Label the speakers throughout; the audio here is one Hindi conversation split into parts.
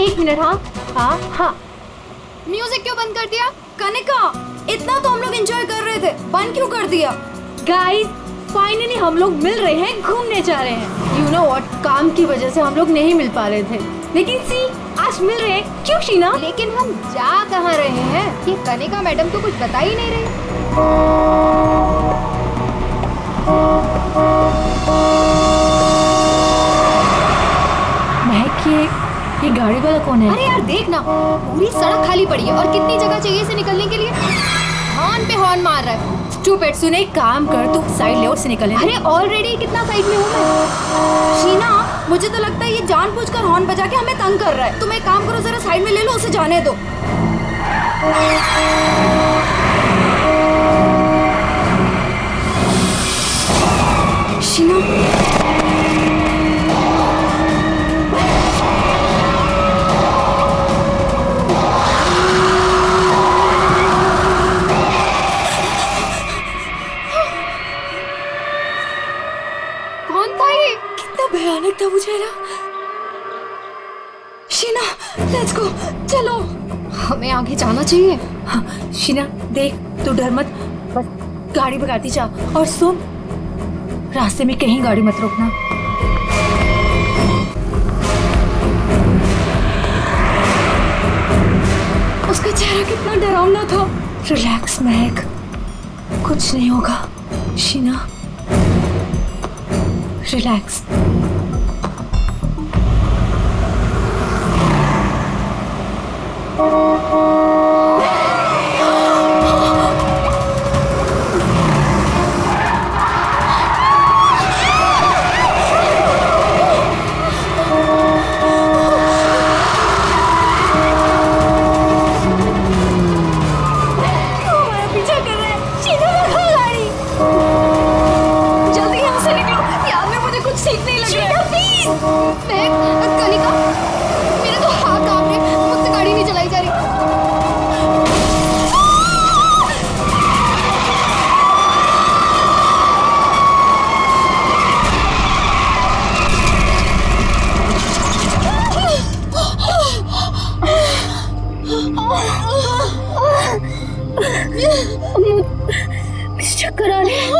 Speaker 1: एक मिनट। हाँ हाँ हाँ।
Speaker 2: म्यूजिक क्यों बंद कर दिया? कनिका, इतना तो हम लोग एंजॉय कर रहे थे, बंद क्यों कर दिया?
Speaker 1: गाइस फाइनली हम लोग मिल रहे हैं, घूमने जा रहे हैं। यू नो व्हाट, काम की वजह से हम लोग नहीं मिल पा रहे थे, लेकिन सी आज मिल रहे हैं। क्यों शीना?
Speaker 2: लेकिन हम जा कहाँ रहे हैं? ये कनिका मैडम तो कुछ बता ही नहीं रही।
Speaker 1: महक, ये गाड़ी वाला कौन है?
Speaker 2: अरे यार देख ना, पूरी सड़क खाली पड़ी है और कितनी जगह चाहिए इसे निकलने के लिए। हॉर्न पे हॉर्न मार रहा है।
Speaker 1: स्टूपिड, सुन एक काम कर, तू साइड लेआउट से निकल।
Speaker 2: अरे ऑलरेडी कितना साइड में हूँ मैं। शीना, मुझे तो लगता है ये जानबूझकर हॉर्न बजा के हमें तंग कर रहा है। तुम एक काम करो, जरा साइड में ले लो, उसे जाने दो। शीना, कौन था ये?
Speaker 1: कितना भयानक था मुझे ना।
Speaker 2: शीना, लेट्स गो, चलो। हमें आगे जाना चाहिए।
Speaker 1: हाँ शीना देख, तू डर मत, बस गाड़ी भगाती जा। और सुन, रास्ते में कहीं गाड़ी मत रोकना।
Speaker 2: उसका चेहरा कितना डरावना था।
Speaker 1: रिलैक्स महक, कुछ नहीं होगा। शीना रिलैक्स।
Speaker 2: कनिका, मेरे तो हाथ कांप रहे, मुझसे गाड़ी नहीं चलाई जा रही। मुझे चक्कर आ रहे हैं,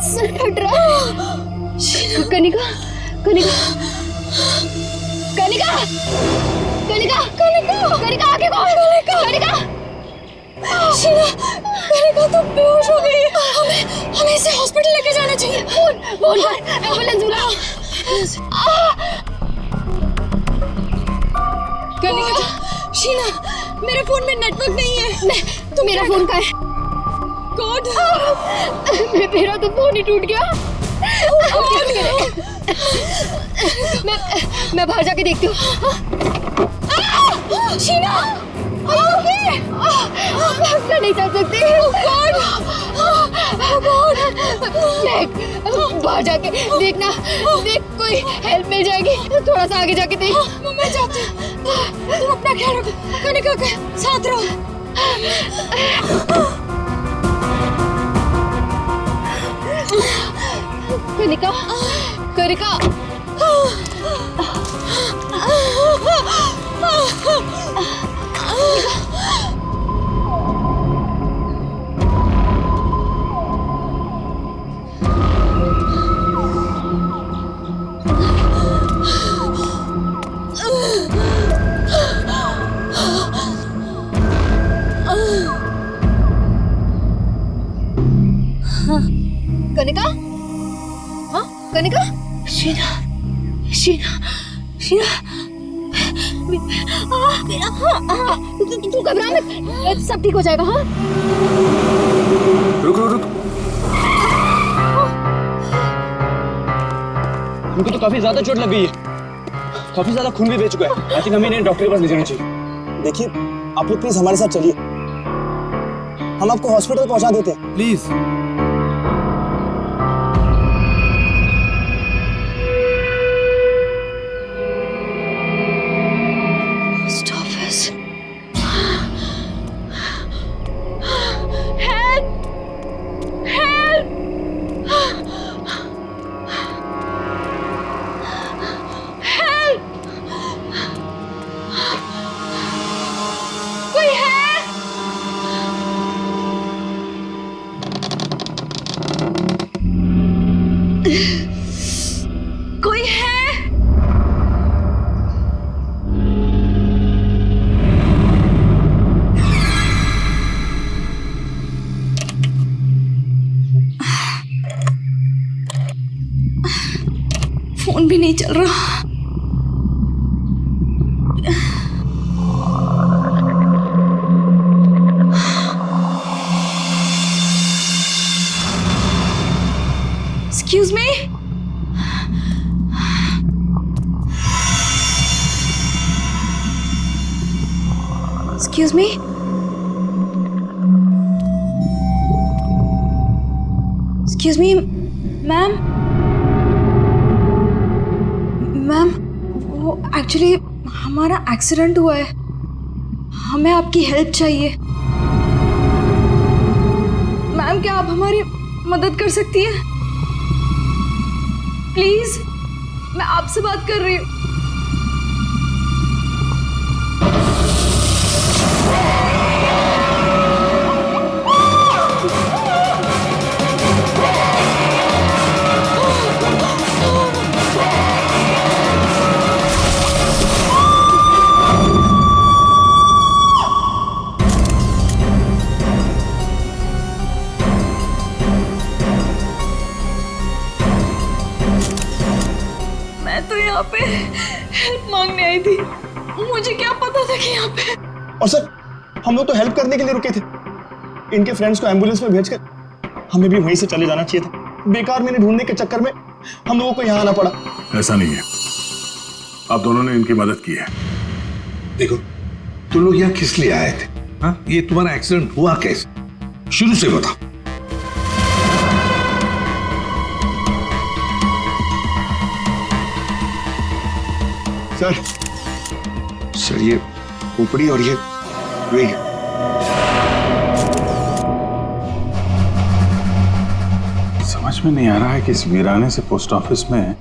Speaker 2: सर फट रहा है। कनिका, कनिका, कनिका, कनिका, कनिका, कनिका, आगे कौन? कनिका, शीना, कनिका तो बेहोश हो गई है। हमें इसे हॉस्पिटल लेके जाना चाहिए। फोन कर, एम्बुलेंस बुलाओ। कनिका, शीना, मेरे फोन में नेटवर्क नहीं है। तो मेरा फोन कहाँ है? कौन? मेरा तो फोन ही टूट गया। मैं बाहर जाके देखती हूँ। शीना, मैं नहीं जा सकती। बाहर जाके देखना, देख कोई हेल्प मिल जाएगी। थोड़ा सा आगे जाके देख। मैं जाती हूँ, तुम अपना ख्याल रखो। कनिका के साथ रहो। कनिका, कनिका, कनिका, हाँ कनिका,
Speaker 1: शीना, शीना, शीना,
Speaker 2: तू घबरा मत, सब ठीक हो जाएगा। हाँ
Speaker 3: रुक रुक रुक, उनको तो काफी ज्यादा चोट लग गई है, काफी ज्यादा खून भी बह चुका है। आई थिंक हमें इन्हें डॉक्टर के पास ले जाना चाहिए।
Speaker 4: देखिए आप लोग प्लीज हमारे साथ चलिए, हम आपको हॉस्पिटल पहुंचा देते हैं।
Speaker 3: प्लीज।
Speaker 2: नहीं चल रहा। Excuse me? Excuse me? Excuse me, ma'am. Ma'am, वो एक्चुअली हमारा एक्सीडेंट हुआ है, हमें आपकी हेल्प चाहिए। मैम, क्या आप हमारी मदद कर सकती हैं? प्लीज, मैं आपसे बात कर रही हूँ। यहाँ पे हेल्प मांगने आई थी, मुझे क्या पता था कि यहाँ पे।
Speaker 4: और सर, हम लोग तो हेल्प करने के लिए रुके थे। इनके फ्रेंड्स को एम्बुलेंस में भेजकर हमें भी वहीं से चले जाना चाहिए था। बेकार मैंने ढूंढने के चक्कर में हम लोगों को यहाँ आना पड़ा।
Speaker 5: ऐसा नहीं है, आप दोनों ने इनकी मदद की है।
Speaker 6: देखो, तुम लोग यहाँ किस लिए आए थे? हाँ, ये तुम्हारा एक्सीडेंट हुआ कैसे? शुरू से बताओ। सर, ये खोपड़ी और ये वेग।
Speaker 5: समझ में नहीं आ रहा है कि इस वीराने से पोस्ट ऑफिस में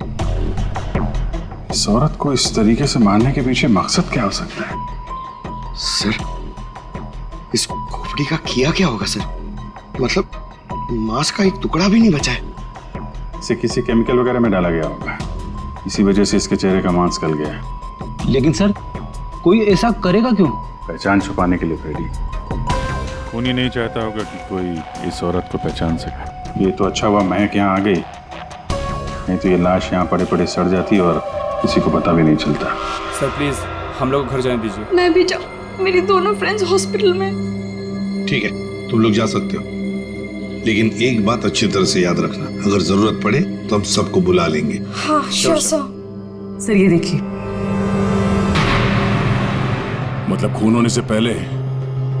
Speaker 5: इस औरत को इस तरीके से मारने के पीछे मकसद क्या हो सकता है।
Speaker 6: सर, इस खोपड़ी का किया क्या होगा सर? मतलब मांस का एक टुकड़ा भी नहीं बचा है।
Speaker 5: इसे किसी केमिकल वगैरह में डाला गया होगा, इसी वजह से इसके चेहरे का मांस गल गया है।
Speaker 3: लेकिन सर, कोई ऐसा करेगा क्यों?
Speaker 5: पहचान छुपाने के लिए फ्रेडी।
Speaker 7: खूनी नहीं चाहता होगा कि कोई इस औरत को पहचान सके।
Speaker 5: ये तो अच्छा हुआ महक यहाँ आ गई, नहीं तो ये लाश यहाँ पड़े पड़े सड़ जाती और किसी को पता भी नहीं चलता।
Speaker 3: सर प्लीज, हम लोग घर जाने दीजिए।
Speaker 2: मैं भी जाऊँ, मेरी दोनों फ्रेंड्स हॉस्पिटल में।
Speaker 6: ठीक है, तुम लोग जा सकते हो, लेकिन एक बात अच्छी तरह से याद रखना, अगर जरूरत पड़े तो हम सबको बुला लेंगे।
Speaker 2: हाँ श्योर सर।
Speaker 8: सर ये देखिए,
Speaker 7: मतलब खून होने से पहले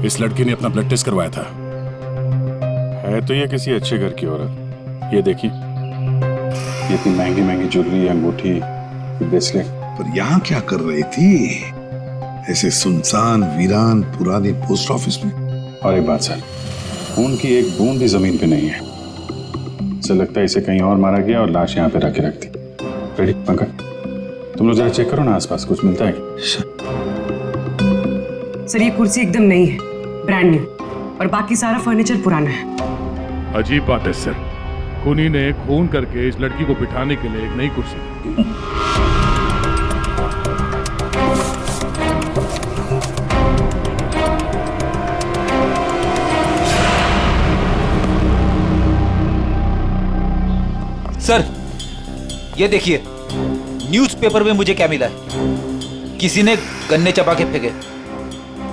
Speaker 7: इस लड़की ने अपना ब्लड टेस्ट करवाया था। है तो ये किसी अच्छे घर की औरत। ये देखिए,
Speaker 5: ये इतनी महंगी महंगी ज्वेलरी, अंगूठी, ब्रेसलेट।
Speaker 6: पर यहाँ क्या कर रही थी ऐसे सुनसान वीरान पुराने पोस्ट ऑफिस में?
Speaker 5: और एक बात सर, खून की एक बूंद भी जमीन पे नहीं है। ऐसा लगता है इसे कहीं और मारा गया और लाश यहाँ पे रख के रखती। रेडी पंकज, तुम लोग जरा चेक करो ना आसपास कुछ मिलता है।
Speaker 8: सर ये कुर्सी एकदम नई है, ब्रांड न्यू, और बाकी सारा फर्नीचर पुराना है।
Speaker 7: अजीब बात है सर, खूनी ने खून करके इस लड़की को बिठाने के लिए एक नई कुर्सी दी।
Speaker 9: सर ये देखिए, न्यूज़पेपर में मुझे क्या मिला है। किसी ने गन्ने चबा के फेंके।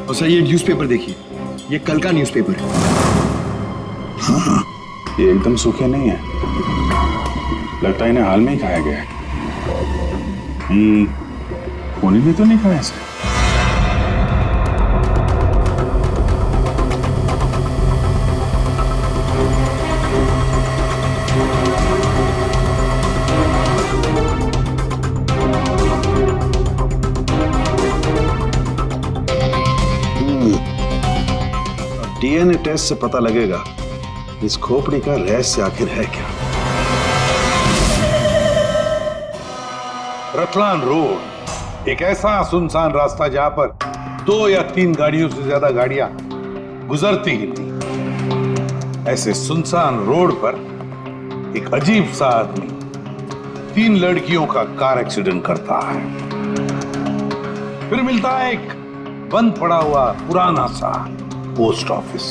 Speaker 4: और सर ये न्यूज़पेपर देखिए, ये कल का न्यूज़पेपर है।
Speaker 5: हाँ, ये एकदम सूखे नहीं है, लगता है इन्हें हाल में ही खाया गया है। खूनी ने तो नहीं खाया इसे।
Speaker 6: डीएनए टेस्ट से पता लगेगा इस खोपड़ी का रहस्य आखिर है क्या।
Speaker 10: रतलान रोड एक ऐसा सुनसान रास्ता जहां पर 2 या 3 गाड़ियों से ज्यादा गाड़ियां गुजरती ही नहीं। ऐसे सुनसान रोड पर एक अजीब सा आदमी 3 लड़कियों का कार एक्सीडेंट करता है। फिर मिलता है एक बंद पड़ा हुआ पुराना सा पोस्ट ऑफिस,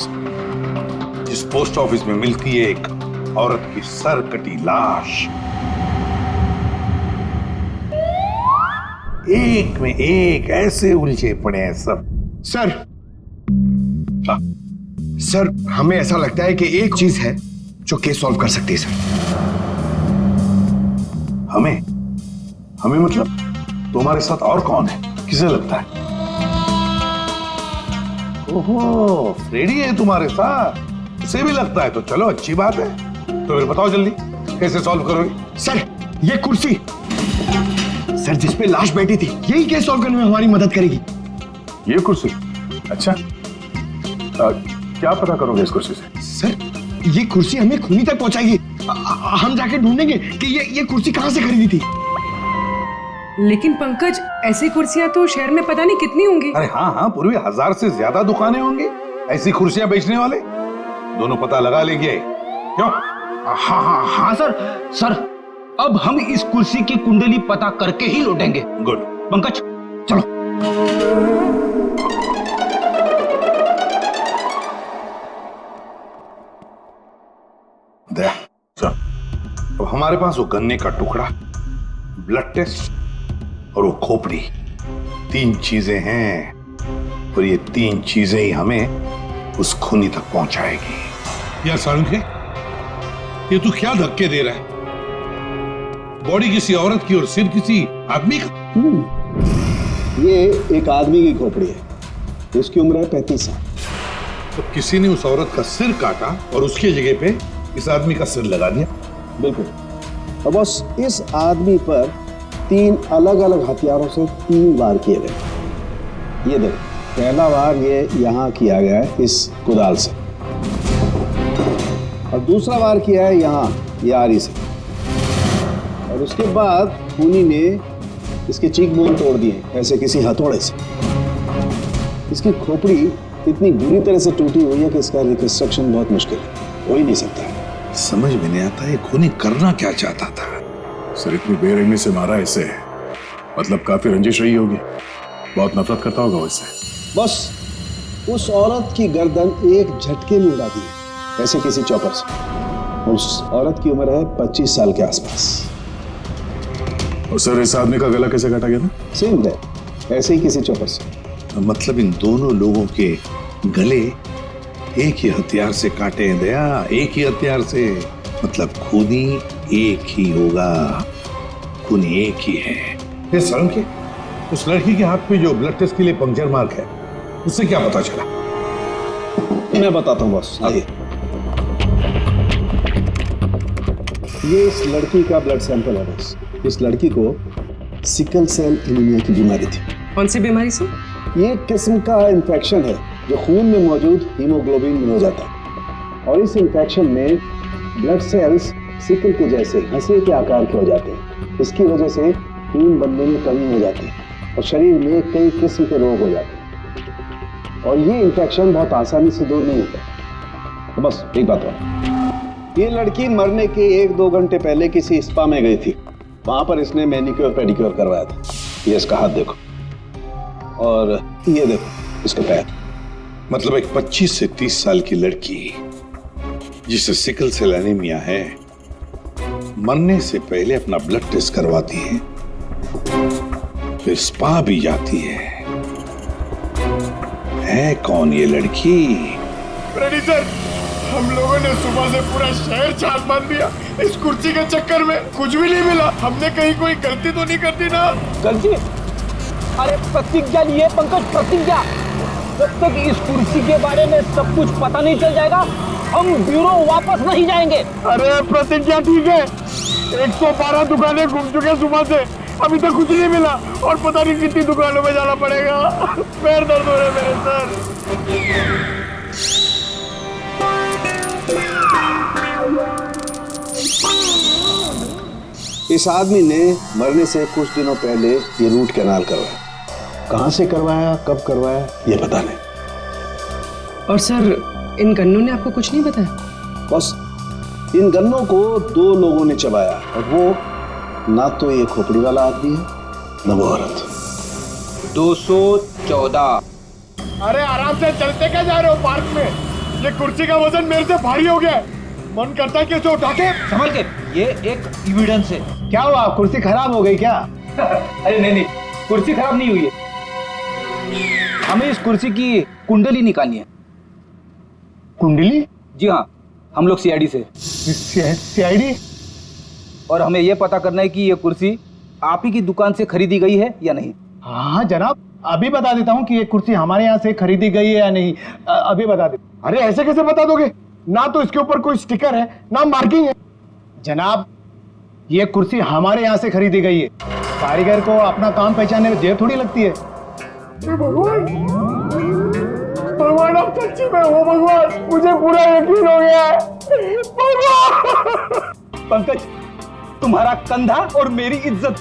Speaker 10: जिस पोस्ट ऑफिस में मिलती है एक औरत की सर कटी लाश। एक में एक ऐसे उलझे पड़े हैं सब।
Speaker 6: सर, सर हमें ऐसा लगता है कि एक चीज है जो केस सॉल्व कर सकती है सर।
Speaker 10: हमें हमें मतलब तुम्हारे साथ और कौन है, किसे लगता है? ओहो, फ्रेडी है तुम्हारे साथ, उसे भी लगता है तो चलो अच्छी बात है। तो फिर बताओ जल्दी कैसे सॉल्व करोगे?
Speaker 6: सर ये कुर्सी सर जिसपे लाश बैठी थी, यही केस सॉल्व करने में हमारी मदद करेगी।
Speaker 5: ये कुर्सी? अच्छा, क्या पता करोगे इस कुर्सी से?
Speaker 6: सर ये कुर्सी हमें खूनी तक पहुंचाएगी। हम जाके ढूंढेंगे कि ये कुर्सी कहां से खरीदी थी।
Speaker 8: लेकिन पंकज, ऐसी कुर्सियां तो शहर में पता नहीं कितनी होंगी।
Speaker 10: अरे हाँ हाँ पूर्वी, 1000 से ज्यादा दुकानें होंगी ऐसी कुर्सियां बेचने वाले। दोनों पता लगा लेंगे, क्यों?
Speaker 9: हाँ हाँ हाँ सर, सर अब हम इस कुर्सी की कुंडली पता करके ही लौटेंगे।
Speaker 10: गुड।
Speaker 9: पंकज चलो।
Speaker 10: दया, अब हमारे पास वो गन्ने का टुकड़ा, ब्लड टेस्ट और वो खोपड़ी, 3 चीजें हैं और ये 3 चीजें ही हमें उस खूनी तक पहुंचाएगी।
Speaker 11: यार सारंगे, ये तू क्या धक्के दे रहा है? बॉडी किसी औरत की और सिर किसी आदमी का।
Speaker 12: ये एक आदमी की खोपड़ी है, इसकी उम्र है 35 साल।
Speaker 11: तो किसी ने उस औरत का सिर काटा और उसकी जगह पे इस आदमी का सिर लगा दिया।
Speaker 12: बिल्कुल। और बस इस आदमी पर 3 अलग अलग हथियारों से 3 वार किए गए। ये देखो, पहला वार ये यहाँ किया गया है इस कुदाल से, और दूसरा वार किया है यहाँ ये आरी से, और उसके बाद खूनी ने इसके चीक बोन तोड़ दिए ऐसे किसी हथौड़े से। इसकी खोपड़ी इतनी बुरी तरह से टूटी हुई है कि इसका रिकंस्ट्रक्शन बहुत मुश्किल है, हो ही नहीं सकता है।
Speaker 10: समझ में नहीं आता ये खूनी करना क्या चाहता था।
Speaker 5: सर इतनी बेरहमी से मारा इसे, मतलब काफी रंजिश रही होगी, बहुत नफरत करता होगा उससे।
Speaker 12: बस उस औरत की गर्दन एक झटके में उड़ा दी ऐसे किसी चौपर से। उस औरत की उम्र है 25 साल के आसपास।
Speaker 5: और सर इस आदमी का गला कैसे काटा गया था?
Speaker 12: सेम है, ऐसे ही किसी चौपर से।
Speaker 10: मतलब इन दोनों लोगों के गले एक ही हथियार से काटे हैं दया, एक ही हथियार से। मतलब खूनी एक ही होगा, खूनी एक ही है।
Speaker 11: ये सारंगे, उस लड़की के हाथ पे जो ब्लड टेस्ट के लिए पंक्चर मार्क है, उससे क्या पता चला?
Speaker 12: मैं बताता हूँ बॉस, आइए। ये इस लड़की का ब्लड सैंपल है बॉस। इस लड़की को सिकल सेल एनीमिया की बीमारी थी।
Speaker 8: कौन सी बीमारी से?
Speaker 12: ये एक किस्म का इन्फेक्शन है जो खून में मौजूद हीमोग्लोबिन में हो जाता है, और इस इन्फेक्शन में ब्लड सेल्स सिकल के जैसे हंसी के आकार के हो जाते हैं। इसकी वजह से खून बनने में कमी हो जाती है और शरीर में कई किस्म के रोग हो जाते हैं, और ये इन्फेक्शन बहुत आसानी से दूर नहीं होता। तो बस एक बात और, ये लड़की मरने के 1-2 घंटे पहले किसी स्पा में गई थी। वहां पर इसने मैनिक्योर पेडिक्योर करवाया था। ये इसका हाथ देखो, और ये देखो इसके पैर।
Speaker 10: मतलब एक 25 से 30 साल की लड़की जिसे सिकल सेल एनीमिया है, मरने से पहले अपना ब्लड टेस्ट करवाती है, फिर स्पा भी जाती है कौन ये लड़की?
Speaker 4: फ्रेडी सर, हम लोगों ने सुबह से पूरा शहर छान मार दिया। इस कुर्सी के चक्कर में कुछ भी नहीं मिला। हमने कहीं कोई गलती तो नहीं कर दी ना?
Speaker 9: गलती? अरे प्रतिज्ञा लिए पंकज, प्रतिज्ञा। जब तक इस कुर्सी के बारे में सब कुछ पता नहीं चल जाएगा, हम ब्यूरो वापस नहीं जाएंगे।
Speaker 4: अरे प्रतिज्ञा ठीक है, 112 दुकानें घूम चुके सुबह से, अभी तक कुछ नहीं मिला, और पता नहीं कितनी दुकानों में जाना पड़ेगा। पैर दर्द हो रहे मेरे सर।
Speaker 12: इस आदमी ने मरने से कुछ दिनों पहले ये रूट कैनाल करवाया। कहां से करवाया, कब करवाया, ये पता नहीं।
Speaker 8: और सर, इन गन्नों ने आपको कुछ नहीं बताया?
Speaker 12: बस इन गन्नों को 2 लोगों ने चबाया, और वो ना तो ये खोपड़ी वाला आदमी है, ना वो औरत।
Speaker 9: 214।
Speaker 4: अरे आराम से चलते क्या जा रहे हो पार्क में? ये कुर्सी का वजन मेरे से भारी हो गया है। मन करता है कि इसे उठा के
Speaker 9: संभल के, ये एक एविडेंस है।
Speaker 12: क्या हुआ, कुर्सी खराब हो गई क्या?
Speaker 9: अरे नहीं, कुर्सी खराब नहीं हुई है, हमें इस कुर्सी की कुंडली निकालनी है।
Speaker 4: कुंडली?
Speaker 9: जी हाँ, हम लोग सीआईडी से।
Speaker 4: सीआईडी?
Speaker 9: और हमें यह पता करना है कि ये कुर्सी आप ही की दुकान से खरीदी गई है या नहीं।
Speaker 4: हाँ जनाब, अभी बता देता हूँ कि ये कुर्सी हमारे यहाँ से खरीदी गई है या नहीं। अभी बता दे। अरे ऐसे कैसे बता दोगे? ना तो इसके ऊपर कोई स्टिकर है ना मार्किंग है। जनाब, ये कुर्सी हमारे यहाँ से खरीदी गई है। कारीगर को अपना काम पहचानने में देर थोड़ी लगती है। भगवान आप सच्ची में हो भगवान, मुझे पूरा यकीन हो गया है भगवान।
Speaker 9: पंकज, तुम्हारा कंधा और मेरी इज्जत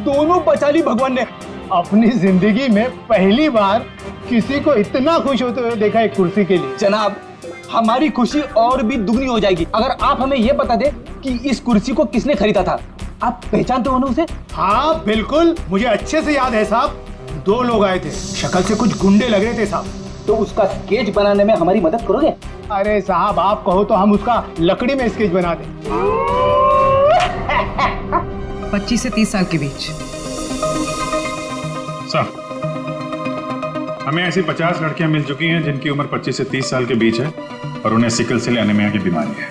Speaker 9: दोनों बचा ली भगवान ने।
Speaker 4: अपनी जिंदगी में पहली बार किसी को इतना खुश होते हुए देखा एक कुर्सी के लिए।
Speaker 9: जनाब, हमारी खुशी और भी दुगनी हो जाएगी अगर आप हमें यह बता दे कि इस कुर्सी को किसने खरीदा था। आप पहचानते हो ना उसे?
Speaker 4: हाँ बिल्कुल, मुझे अच्छे से याद है साहब। 2 लोग आए थे, शक्ल से कुछ गुंडे लग रहे थे साहब।
Speaker 9: तो उसका स्केच बनाने में हमारी मदद करोगे?
Speaker 4: अरे साहब, आप कहो तो हम उसका लकड़ी में स्केच बना दें।
Speaker 8: 25 से 30 साल के बीच।
Speaker 5: सर, हमें ऐसी 50 लड़कियां मिल चुकी हैं जिनकी उम्र 25 से 30 साल के बीच है और उन्हें सिकल सेल एनीमिया की बीमारी है।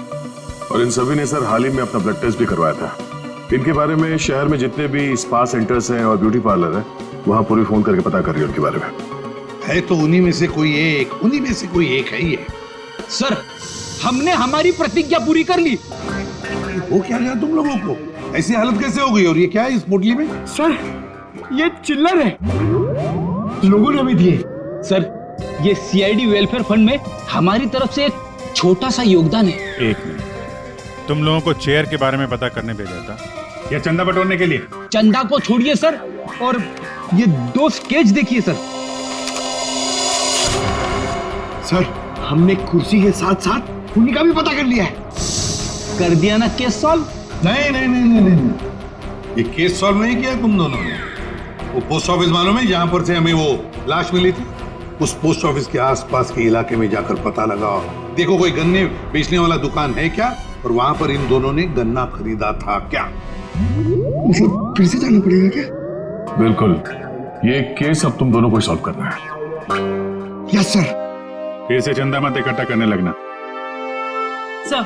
Speaker 7: और इन सभी ने सर हाल ही में अपना ब्लड टेस्ट भी करवाया था। इनके बारे में शहर में जितने भी स्पा सेंटर्स हैं और ब्यूटी पार्लर है, वहां पूरी फोन करके पता कर रही है उनके बारे में।
Speaker 10: है तो उन्हीं में से कोई एक है ये।
Speaker 9: सर, हमने हमारी प्रतिज्ञा पूरी कर ली।
Speaker 10: वो क्या गया तुम लोगों को? ऐसी हालत कैसे हो गई? और ये क्या है इस पोटली में?
Speaker 4: सर, ये चिल्लर है, लोगों ने भी दिए।
Speaker 9: सर, ये सीआईडी वेलफेयर फंड में हमारी तरफ से एक छोटा सा योगदान है।
Speaker 5: एक मिनट, तुम लोगों को चेयर के बारे में पता करने भेजा था या चंदा बटोरने के लिए?
Speaker 9: चंदा को छोड़िए सर, और ये 2 स्केच देखिए सर।
Speaker 6: सर, हमने कुर्सी के साथ साथ खूनी का भी पता कर लिया है।
Speaker 9: कर दिया ना केस सॉल्व?
Speaker 10: नहीं, ये केस सॉल्व नहीं किया तुम दोनों ने। वो पोस्ट ऑफिस मालूम है जहां पर से हमें वो लाश मिली थी? उस पोस्ट ऑफिस के आसपास के इलाके में जाकर पता लगाओ, देखो कोई गन्ने बेचने वाला दुकान है क्या, और वहां पर इन दोनों ने गन्ना खरीदा था क्या।
Speaker 6: मतलब फिर से जाना पड़ेगा क्या?
Speaker 7: बिल्कुल, ये केस अब तुम दोनों को सॉल्व करना है।
Speaker 6: Yes sir.
Speaker 5: फिर से चंदा मत इकट्ठा करने लगना।
Speaker 8: सर,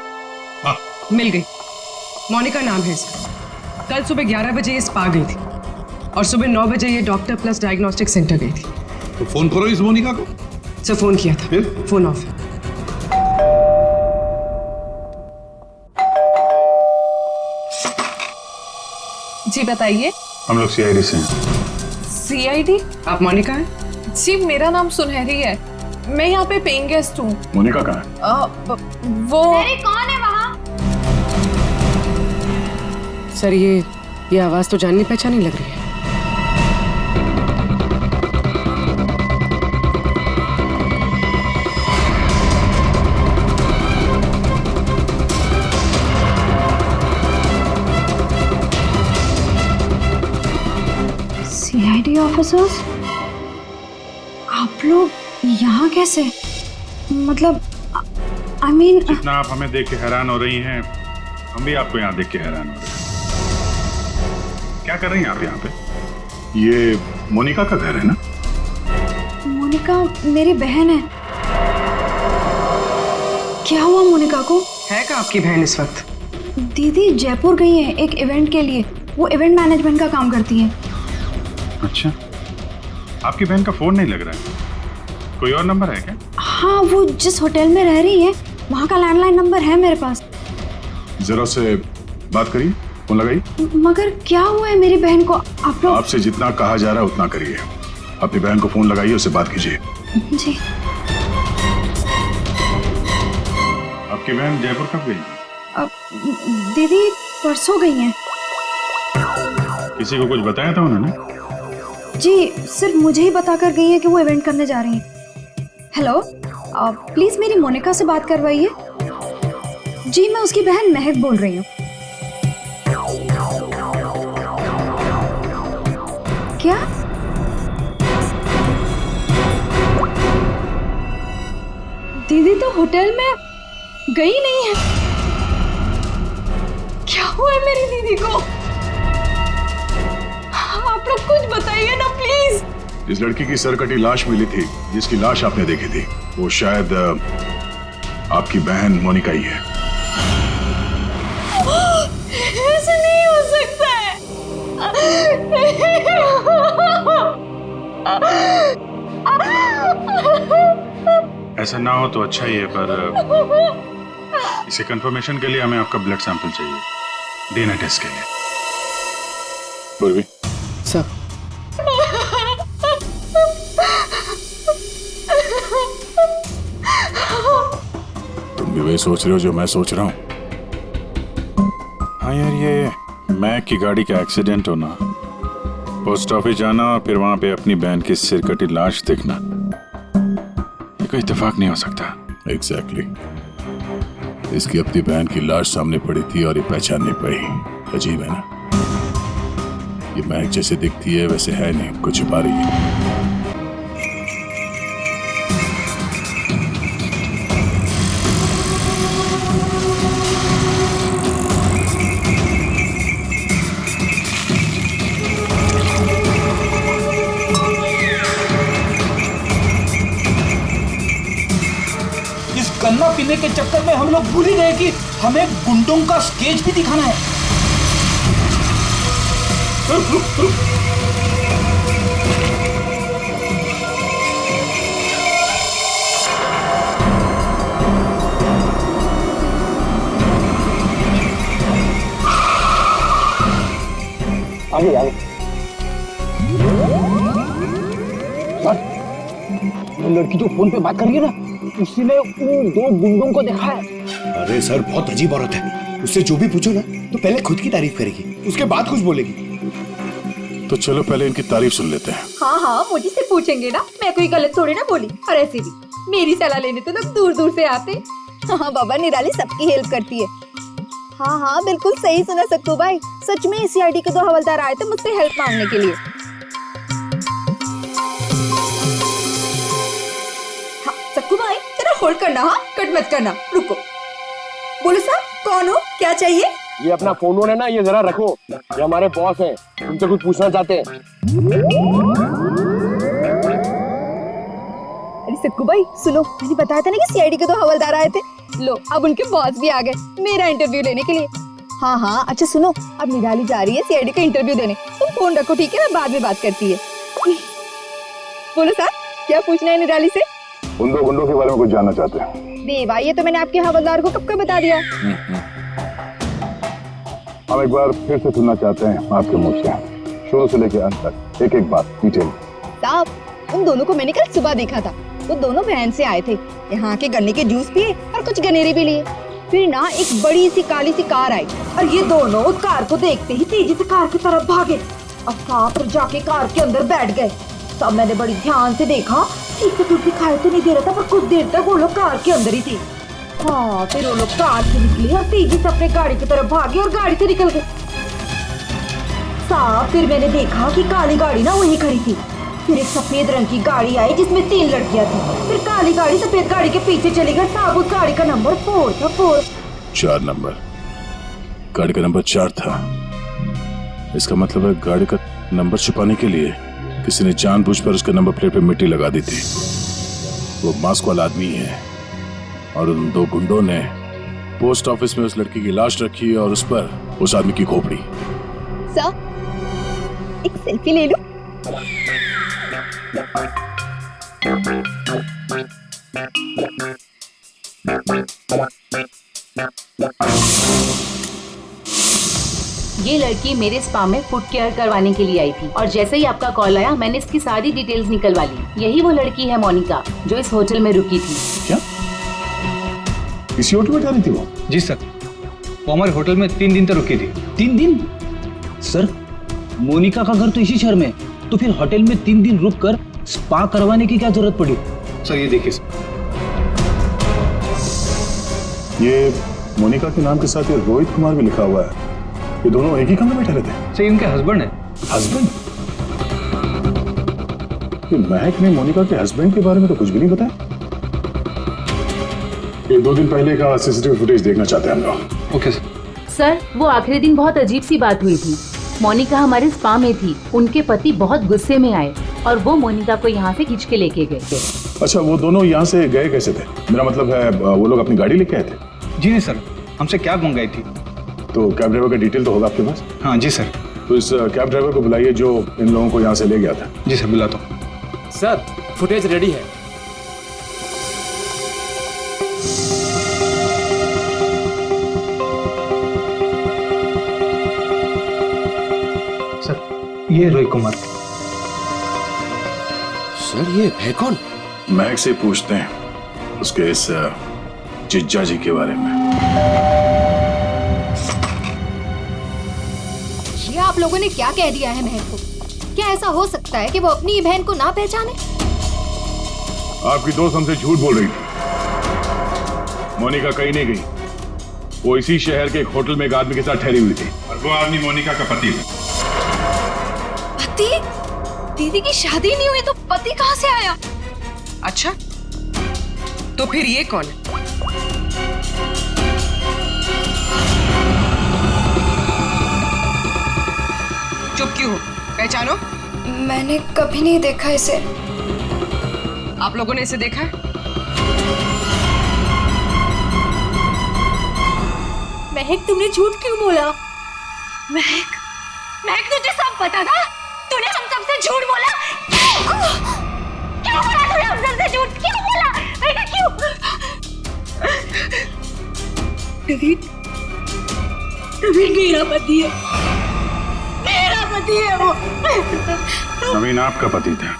Speaker 8: मिल गई। मोनिका नाम है इसका। कल सुबह 11 बजे ये स्पा गई थी और सुबह 9 बजे ये डॉक्टर प्लस डायग्नोस्टिक सेंटर गई थी।
Speaker 10: तो फोन करो इस मोनिका को।
Speaker 8: सर, फोन किया था,
Speaker 10: फिर?
Speaker 8: फोन ऑफ है।
Speaker 13: जी बताइए।
Speaker 5: हम लोग सीआईडी से हैं।
Speaker 13: सीआईडी?
Speaker 8: आप मोनिका हैं?
Speaker 13: जी, मेरा नाम सुनहरी है, मैं यहाँ पे पेइंग गेस्ट हूँ।
Speaker 5: मोनिका कहाँ है?
Speaker 13: वो
Speaker 1: कौन है वहाँ?
Speaker 8: सर, ये आवाज तो जाननी पहचानी लग रही है।
Speaker 1: सीआईडी ऑफिसर्स, आप लोग यहाँ कैसे? मतलब आई मीन,
Speaker 5: जितना आप हमें देख के हैरान हो रही हैं, हम भी आपको यहाँ देख के हैरान हो रहे हैं। क्या कर रही हैं आप यहाँ पे? ये मोनिका का घर है ना?
Speaker 1: मोनिका मेरी बहन है। क्या हुआ मोनिका को?
Speaker 8: है क्या आपकी बहन इस वक्त?
Speaker 1: दीदी जयपुर गई है एक इवेंट के लिए, वो इवेंट मैनेजमेंट का काम करती है।
Speaker 5: अच्छा, आपकी बहन का फोन नहीं लग रहा है, कोई और नंबर है क्या?
Speaker 1: हाँ, वो जिस होटल में रह रही है वहाँ का लैंडलाइन नंबर है मेरे पास।
Speaker 5: जरा उससे बात करिए, फोन लगाइए।
Speaker 1: मगर क्या हुआ है मेरी बहन को? आप लोग
Speaker 5: आपसे जितना कहा जा रहा है उतना करिए। अपनी बहन को फोन लगाइए, उससे बात कीजिए।
Speaker 1: जी।
Speaker 5: आपकी बहन जयपुर कब गई?
Speaker 1: दीदी परसों गई हैं।
Speaker 5: किसी को कुछ बताया था उन्होंने?
Speaker 1: जी, सिर्फ मुझे ही बता कर गई है कि वो इवेंट करने जा रही हैं। हेलो, प्लीज मेरी मोनिका से बात करवाइए। जी, मैं उसकी बहन महक बोल रही हूँ। क्या? दीदी तो होटल में गई नहीं है। क्या हुआ है मेरी दीदी को? आप लोग कुछ बताइए ना
Speaker 7: जिस लड़की की सरकटी लाश मिली थी, जिसकी लाश आपने देखी थी, वो शायद आपकी बहन मोनिका ही है।
Speaker 2: ऐसा नहीं हो सकता है।
Speaker 5: ऐसा ना हो तो अच्छा ही है, पर इसे कंफर्मेशन के लिए हमें आपका ब्लड सैंपल चाहिए, डीएनए टेस्ट के लिए।
Speaker 7: पूर्वी
Speaker 6: सर,
Speaker 7: तुम भी वही सोच रहे हो जो मैं सोच रहा हूँ?
Speaker 5: हाँ यार, ये मैक की गाड़ी का एक्सीडेंट होना, पोस्ट ऑफिस जाना और फिर वहां पे अपनी बहन की सिरकटी लाश देखना, ये कोई इत्तेफाक नहीं हो सकता।
Speaker 7: एग्जैक्टली। इसकी अपनी बहन की लाश सामने पड़ी थी और ये पहचान नहीं पाई। अजीब है ना? ये महक जैसे दिखती है वैसे है नहीं, कुछ छुपा रही है।
Speaker 9: गन्ना पीने के चक्कर में हम लोग भूल ही गए कि हमें गुंडों का स्केच भी दिखाना है।
Speaker 4: आगे आगे।
Speaker 9: लड़की जो फोन पे बात कर रही है ना, उसी ने उन दो गुंडों को देखा है।
Speaker 6: अरे सर, बहुत अजीब औरत है। उससे जो भी पूछो ना तो पहले खुद की तारीफ करेगी, उसके बाद कुछ बोलेगी।
Speaker 7: तो चलो पहले इनकी तारीफ सुन लेते हैं।
Speaker 2: हाँ हाँ, मुझे से पूछेंगे ना, मैं कोई गलत थोड़ी ना बोली। और ऐसे भी मेरी सलाह लेने तो लोग दूर दूर से आते। हाँ बाबा, निराली सबकी हेल्प करती है। हाँ हाँ, बिल्कुल सही सुना सक्कू भाई। सच में सीआईडी के 2 हवलदार आए थे मुझसे हेल्प मांगने के लिए। हाँ सक्कू भाई, तेरा होल्ड करना, हाँ कट मत करना, रुको। बोलो साहब, कौन हो, क्या चाहिए?
Speaker 4: ये अपना फोन है ना, ये जरा रखो। ये हमारे बॉस हैं, तुमसे कुछ पूछना चाहते हैं।
Speaker 2: अरे सक्कू भाई सुनो, मैंने बताया था ना कि सीआईडी के 2 हवलदार आए थे। लो, अब उनके बॉस भी आ गए मेरा इंटरव्यू लेने के लिए। हाँ हाँ, अच्छा सुनो, अब निराली जा रही है सीआईडी का इंटरव्यू देने। तुम फोन रखो, ठीक है, मैं बाद में बात करती है। बोलो साहब, क्या पूछना है निराली से?
Speaker 7: उन दो गुंडों के बारे में कुछ जानना चाहते हैं।
Speaker 2: देवा, ये तो मैंने आपके हवलदार को कब का बता दिया।
Speaker 7: हम एक बार फिर से सुनना चाहते हैं आपके मुंह से, शुरू से लेकर अंत तक, एक एक बात डिटेल।
Speaker 2: साहब, उन दोनों को मैंने कल सुबह देखा था। वो दोनों बहन से आए थे, यहाँ के गन्ने के जूस पिए और कुछ गनेरे भी लिए। फिर ना एक बड़ी सी काली सी कार आई और ये दोनों उस कार को देखते ही तेजी से कार की तरफ भागे और साथ जाके कार के अंदर बैठ गए। तब मैंने बड़ी ध्यान से देखा, ठीक से कुछ दिखाई तो नहीं दे रहा था, पर कुछ देर तक वो लोग कार के अंदर ही थे। हाँ, फिर वो लोग कार से निकले और तेजी से अपने गाड़ी की तरफ भागे और गाड़ी से निकल गए। साहब, फिर मैंने देखा कि काली गाड़ी ना वहीं खड़ी थी। फिर एक सफेद रंग की गाड़ी आई जिसमें 3 लड़कियां थी। फिर काली गाड़ी सफेद गाड़ी के पीछे चली गई। साहब, उस गाड़ी का नंबर 4 था।
Speaker 7: 4 नंबर, गाड़ी का नंबर 4 था। इसका मतलब है गाड़ी का नंबर छुपाने के लिए किसी ने जानबूझकर उसके नंबर प्लेट पे मिट्टी लगा दी थी। वो मास्क वाला आदमी है और उन 2 गुंडों ने पोस्ट ऑफिस में उस लड़की की लाश रखी और उस पर उस आदमी की खोपड़ी।
Speaker 2: सर, एक सेल्फी ले लो।
Speaker 14: ये लड़की मेरे स्पा में फुट केयर करवाने के लिए आई थी और जैसे ही आपका कॉल आया मैंने इसकी सारी डिटेल्स निकलवा ली। यही वो लड़की है मोनिका जो इस होटल में रुकी थी।
Speaker 7: क्या इसी होटल में जा रही थी वो?
Speaker 3: जी सर, वो हमारे होटल में 3 दिन तक रुकी थी।
Speaker 9: 3 दिन? सर, मोनिका का घर तो इसी शहर में, तो फिर होटल में 3 दिन रुककर स्पा करवाने की क्या जरूरत पड़ी?
Speaker 3: सर ये देखिए,
Speaker 7: ये मोनिका के नाम के साथ ये रोहित कुमार भी लिखा हुआ है। ये दोनों एक ही कमरे में ठहरे थे?
Speaker 3: सर इनके हस्बैंड है।
Speaker 7: हस्बैंड? ये महक ने मोनिका के हस्बैंड के बारे में तो कुछ भी नहीं बताया। ये 2 दिन पहले का सीसीटीवी फुटेज देखना चाहते हैं हम लोग।
Speaker 3: Okay sir.
Speaker 14: सर, वो आखिरी दिन बहुत अजीब सी बात हुई थी। मोनिका हमारे स्पा में थी, उनके पति बहुत गुस्से में आए और वो मोनिका को यहाँ से खींच के लेके गए थे।
Speaker 7: अच्छा, वो दोनों यहाँ से गए कैसे थे? मेरा मतलब है वो लोग अपनी गाड़ी लेके आए थे?
Speaker 9: जी नहीं सर, हमसे कैब मंगाई थी।
Speaker 7: तो कैब ड्राइवर का डिटेल तो होगा आपके पास?
Speaker 9: हाँ जी सर।
Speaker 7: तो इस कैब ड्राइवर को बुलाइए जो इन लोगों को यहाँ से ले गया था।
Speaker 9: जी सर, बुलाता हूँ।
Speaker 3: सर, फुटेज रेडी है।
Speaker 9: सर, ये रोहित कुमार।
Speaker 6: सर, ये है कौन?
Speaker 7: महक से पूछते हैं उसके इस जिज्जा जी के बारे में।
Speaker 2: ये आप लोगों ने क्या कह दिया है महक को? क्या ऐसा हो सकता है कि वो अपनी बहन को ना पहचाने?
Speaker 5: आपकी दोस्त हमसे झूठ बोल रही थी। मोनिका कहीं नहीं गई। वो इसी शहर के एक होटल में एक आदमी के साथ ठहरी हुई थी और वो आदमी मोनिका का पति है।
Speaker 1: पति? दीदी की शादी नहीं हुई तो पति कहाँ से आया?
Speaker 8: अच्छा, तो फिर ये कौन है? चुप क्यों हो? पहचानो।
Speaker 1: मैंने कभी नहीं देखा इसे।
Speaker 8: आप लोगों ने इसे देखा है?
Speaker 2: महक, तुमने झूठ क्यों बोला?
Speaker 1: महक,
Speaker 2: महक, तुझे सब पता था? तूने हम सबसे झूठ बोला? क्यों बोला तूने हम सबसे झूठ? क्यों बोला? बेटा क्यों? नवीन, नवीन मेरा पति है। मेरा पति है वो।
Speaker 5: नवीन आपका पति था।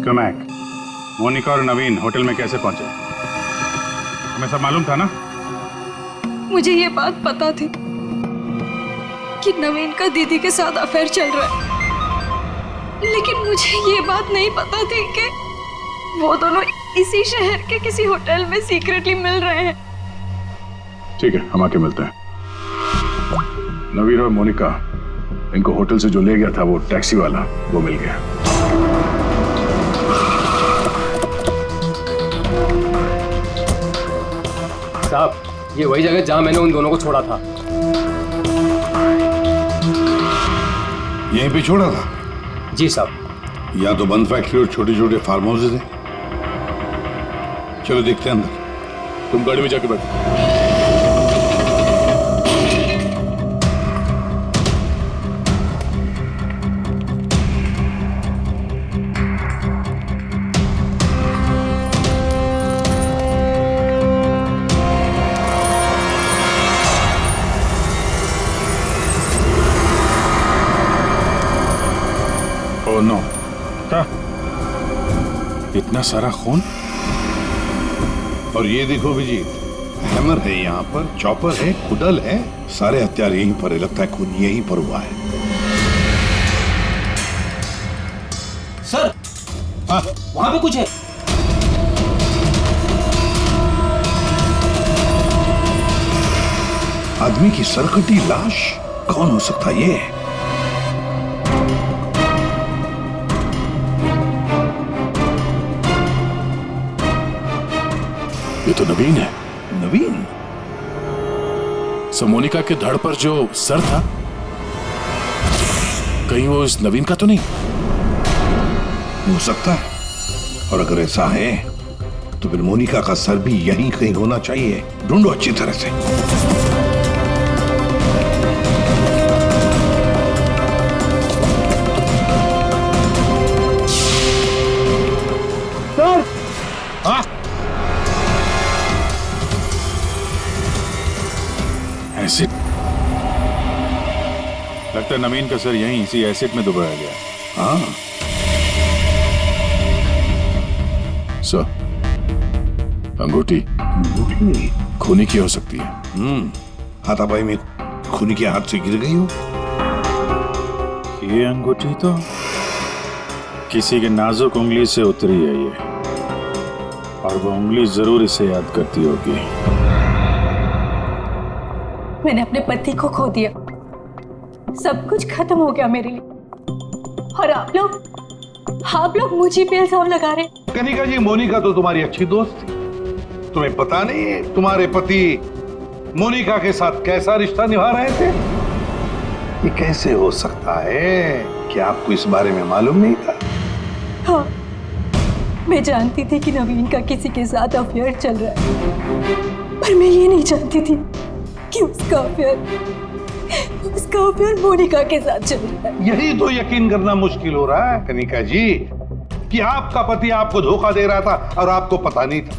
Speaker 5: क्यों महक, मोनिका और नवीन होटल में कैसे पहुंचे? हमें सब मालूम था ना?
Speaker 1: मुझे ये बात पता थी कि नवीन का दीदी के साथ अफेयर चल रहा है, लेकिन मुझे ये बात नहीं पता थी कि वो दोनों इसी शहर के किसी होटल में सीक्रेटली मिल रहे हैं।
Speaker 5: ठीक है, हम आके मिलते हैं। नवीन और मोनिका, इनको होटल से जो ले गया था वो टैक्सी वाला, वो मिल गया।
Speaker 3: साहब, ये वही जगह जहां मैंने उन दोनों को छोड़ा था।
Speaker 11: यहीं पे छोड़ा था?
Speaker 3: जी साहब।
Speaker 11: या तो बंद फैक्ट्री और छोटे छोटे फार्म हाउसेज हैं। चलो देखते हैं अंदर।
Speaker 7: तुम गाड़ी में जाके बैठो।
Speaker 5: नो, क्या? इतना सारा खून?
Speaker 11: और ये देखो विजीत, हैमर है यहाँ पर, चॉपर है, कुडल है, सारे हथियार यहीं पर है। लगता है खून यहीं पर हुआ है।
Speaker 9: सर, वहां पे कुछ है।
Speaker 11: आदमी की सरकटी लाश? कौन हो सकता है ये?
Speaker 7: ये तो नवीन है।
Speaker 11: नवीन?
Speaker 7: मोनिका के धड़ पर जो सर था, कहीं वो इस नवीन का तो नहीं?
Speaker 11: हो सकता है, और अगर ऐसा है तो फिर मोनिका का सर भी यहीं कहीं होना चाहिए। ढूंढो अच्छी तरह से।
Speaker 4: सर!
Speaker 11: हाँ?
Speaker 5: एसिड? लगता है नवीन का सर यहीं इसी एसिड में डुबाया गया।
Speaker 11: हाँ।
Speaker 7: सर, अंगूठी खूनी की हो सकती है।
Speaker 11: हाथापाई में खूनी के हाथ से गिर गई हो।
Speaker 5: ये अंगूठी तो किसी के नाजुक उंगली से उतरी है ये, और वो उंगली जरूर इसे याद करती होगी।
Speaker 2: मैंने अपने पति को खो दिया, सब कुछ खत्म हो गया मेरे लिए, और आप लोग मुझे पे इल्जाम लगा रहे।
Speaker 10: कनिका जी, मोनिका तो तुम्हारी अच्छी दोस्त थी। तुम्हें पता नहीं है तुम्हारे पति मोनिका के साथ कैसा रिश्ता निभा रहे थे? ये कैसे हो सकता है? क्या आपको इस बारे में मालूम नहीं था?
Speaker 1: हाँ, मैं जानती थी कि नवीन का किसी के साथ अफेयर चल रहा है, पर मैं ये नहीं जानती थी कि उसका अफेयर मोनिका के साथ चल रहा है।
Speaker 10: यही तो यकीन करना मुश्किल हो रहा है कनिका जी कि आपका पति आपको धोखा दे रहा था और आपको पता नहीं था।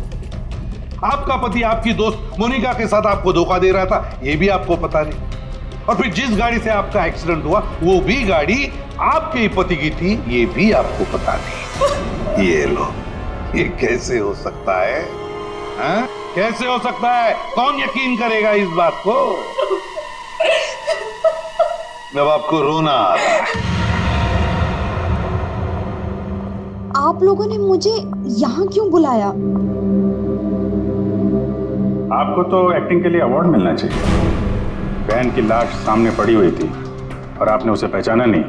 Speaker 10: आपका पति आपकी दोस्त मोनिका के साथ आपको धोखा दे रहा था, ये भी आपको पता नहीं। और फिर जिस गाड़ी से आपका एक्सीडेंट हुआ वो भी गाड़ी आपके ही पति की थी, ये भी आपको पता नहीं। ये लो, ये कैसे हो सकता है? हाँ? कैसे हो सकता है? कौन यकीन करेगा इस बात को? जब आपको रोना आ रहा है।
Speaker 2: आप लोगों ने मुझे यहाँ क्यों बुलाया?
Speaker 5: आपको तो एक्टिंग के लिए अवार्ड मिलना चाहिए। बहन की लाश सामने पड़ी हुई थी और आपने उसे पहचाना नहीं।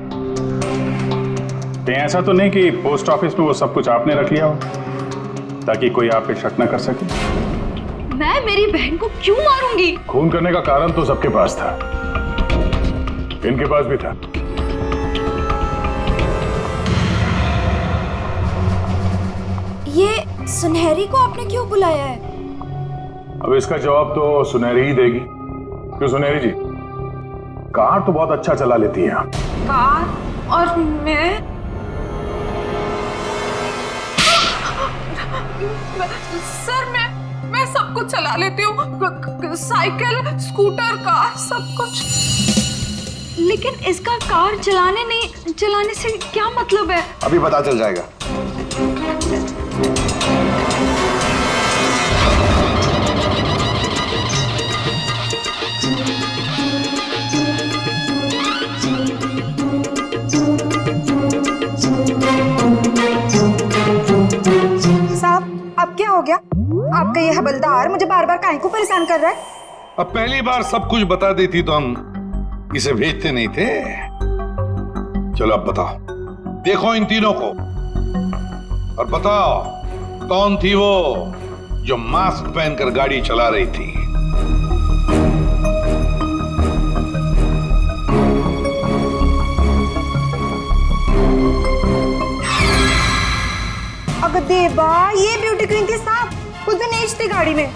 Speaker 5: कहीं ऐसा तो नहीं कि पोस्ट ऑफिस में वो सब कुछ आपने रख लिया हो ताकि कोई आप पे शक न कर सके?
Speaker 1: मैं मेरी बहन को क्यों मारूंगी?
Speaker 7: खून करने का कारण तो सबके पास था, इनके पास भी था।
Speaker 2: ये सुनहरी को आपने क्यों बुलाया है?
Speaker 7: अब इसका जवाब तो सुनहरी ही देगी। क्यों सुनहरी जी, कार तो बहुत अच्छा चला लेती है।
Speaker 13: कार और मैं सर मैं सब कुछ चला लेती हूँ, साइकिल, स्कूटर, कार, सब कुछ।
Speaker 1: लेकिन इसका कार चलाने से क्या मतलब है?
Speaker 6: अभी पता चल जाएगा।
Speaker 2: साहब, अब क्या हो गया? आपका ये हवलदार मुझे बार बार काहे को परेशान कर रहा है?
Speaker 10: अब पहली बार सब कुछ बता देती तो हम इसे भेजते नहीं थे। चलो अब बताओ, देखो इन तीनों को और बताओ कौन थी वो जो मास्क पहनकर गाड़ी चला रही थी?
Speaker 2: अगर देवा, ये ब्यूटी क्वीन थी साहब, खुद भी नेच थी गाड़ी में।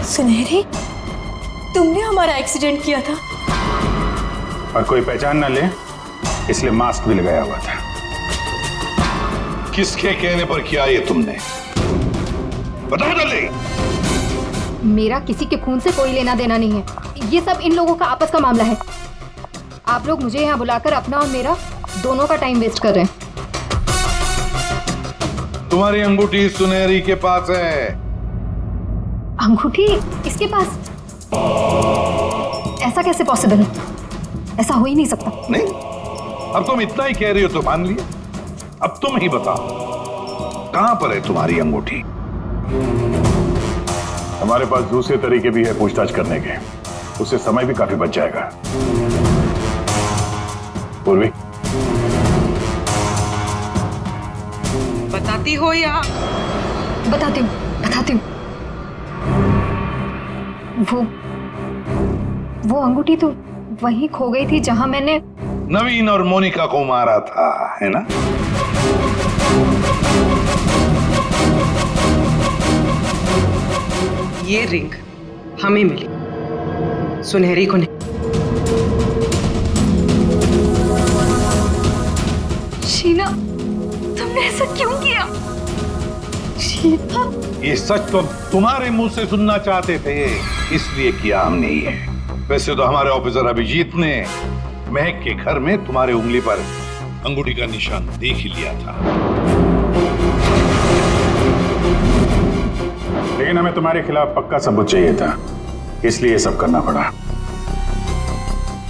Speaker 1: सुनहरी, तुमने हमारा एक्सीडेंट किया था
Speaker 5: और कोई पहचान ना ले इसलिए मास्क भी लगाया हुआ था।
Speaker 10: किसके कहने पर किया ये तुमने? बताओ जल्दी।
Speaker 15: मेरा किसी के खून से कोई लेना देना नहीं है, ये सब इन लोगों का आपस का मामला है। आप लोग मुझे यहाँ बुलाकर अपना और मेरा दोनों का टाइम वेस्ट कर रहे हैं।
Speaker 10: तुम्हारी अंगूठी सुनहरी के पास है।
Speaker 15: अंगूठी इसके पास? ऐसा कैसे पॉसिबल है? ऐसा हो ही नहीं सकता।
Speaker 10: नहीं, अब तुम इतना ही कह रही हो तो मान लिया। अब तुम ही बताओ, कहां पर है तुम्हारी अंगूठी?
Speaker 7: हमारे पास दूसरे तरीके भी है पूछताछ करने के, उससे समय भी काफी बच जाएगा। पूर्वी,
Speaker 8: बताती हो या?
Speaker 15: बताती हूँ। वो अंगूठी तो वहीं खो गई थी जहां मैंने
Speaker 10: नवीन और मोनिका को मारा था, है ना?
Speaker 8: ये रिंग हमें मिली, सुनहरी को नहीं।
Speaker 1: शीना, तुमने ऐसा क्यों किया? शीना,
Speaker 10: ये सच तो तुम्हारे मुंह से सुनना चाहते थे, इसलिए किया हमने ये। वैसे तो हमारे ऑफिसर अभिजीत ने महक के घर में तुम्हारे उंगली पर अंगूठी का निशान देख ही लिया था।
Speaker 5: लेकिन हमें तुम्हारे खिलाफ पक्का सबूत चाहिए था, इसलिए ये सब करना पड़ा।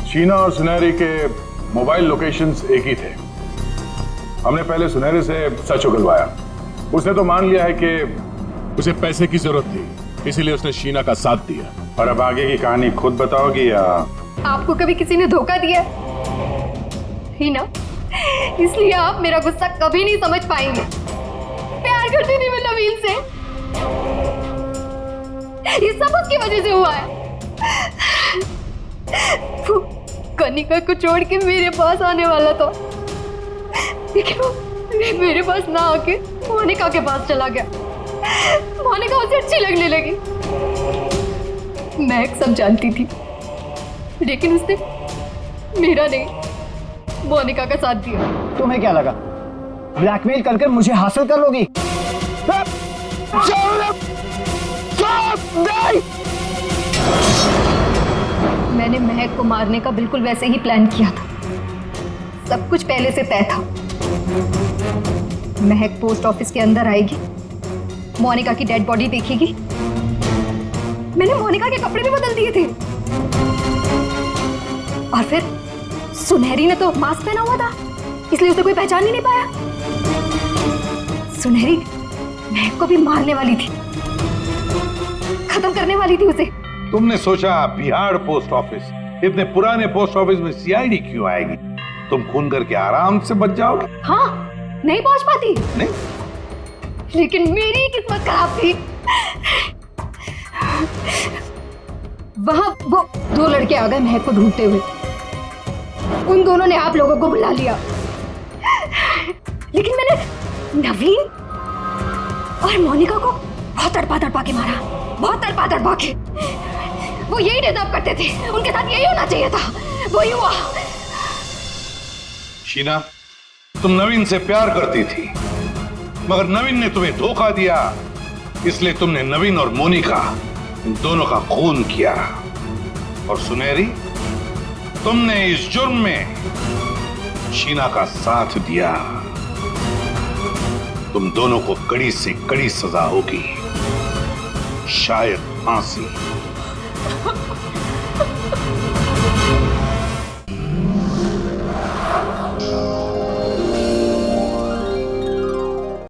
Speaker 7: शीना और सुनहरी के मोबाइल लोकेशंस एक ही थे। हमने पहले सुनहरी से सच उगलवाया। उसने तो मान लिया है कि उसे पैसे की जरूरत थी, इसीलिए उसने शीना का साथ दिया।
Speaker 5: और अब आगे की कहानी खुद बताओगी या?
Speaker 15: आपको कभी किसी ने धोखा दिया ही ना, इसलिए आप मेरा गुस्सा कभी नहीं समझ पाएंगे। प्यार करती थी मैं नवीन से, ये सब उसकी वजह से हुआ है। वो कनिका को छोड़ के मेरे पास आने वाला था, लेकिन वो मेरे पास ना आके मोनिका के पास चला गया। मोनिका उसे अच्छी लगने लगी। मैं सब जानती थी, लेकिन उसने मेरा नहीं, मोनिका का साथ दिया।
Speaker 9: तुम्हें क्या लगा ब्लैकमेल करके मुझे हासिल कर लोगी?
Speaker 15: मैंने महक को मारने का बिल्कुल वैसे ही प्लान किया था। सब कुछ पहले से तय था। महक पोस्ट ऑफिस के अंदर आएगी, मोनिका की डेड बॉडी देखेगी। मैंने मोनिका के कपड़े भी बदल दिए थे, और फिर सुनहरी ने तो मास्क पहना हुआ था, इसलिए उसे कोई पहचान ही नहीं पाया। सुनहरी महक को भी मारने वाली थी, खत्म करने वाली थी उसे।
Speaker 10: तुमने सोचा बिहार पोस्ट ऑफिस, इतने पुराने पोस्ट ऑफिस में सीआईडी क्यों आएगी? तुम खून करके आराम से बच जाओगे।
Speaker 15: हाँ, नहीं पहुंच पाती।
Speaker 10: नहीं,
Speaker 15: लेकिन मेरी किस्मत खराब थी। वहां वो दो लड़के आ गए महक को ढूंढते हुए। उन दोनों ने आप लोगों को बुला लिया, लेकिन मैंने नवीन और मोनिका को बहुत तड़पा के मारा, बहुत तड़पा के। वो यही डिजर्व करते थे, उनके साथ यही होना चाहिए था, वही हुआ।
Speaker 10: शीना, तुम नवीन से प्यार करती थी, मगर नवीन ने तुम्हें धोखा दिया, इसलिए तुमने नवीन और मोनिका इन दोनों का खून किया। और सुनहरी, तुमने इस जुर्म में शीना का साथ दिया। तुम दोनों को कड़ी से कड़ी सजा होगी, शायद फांसी।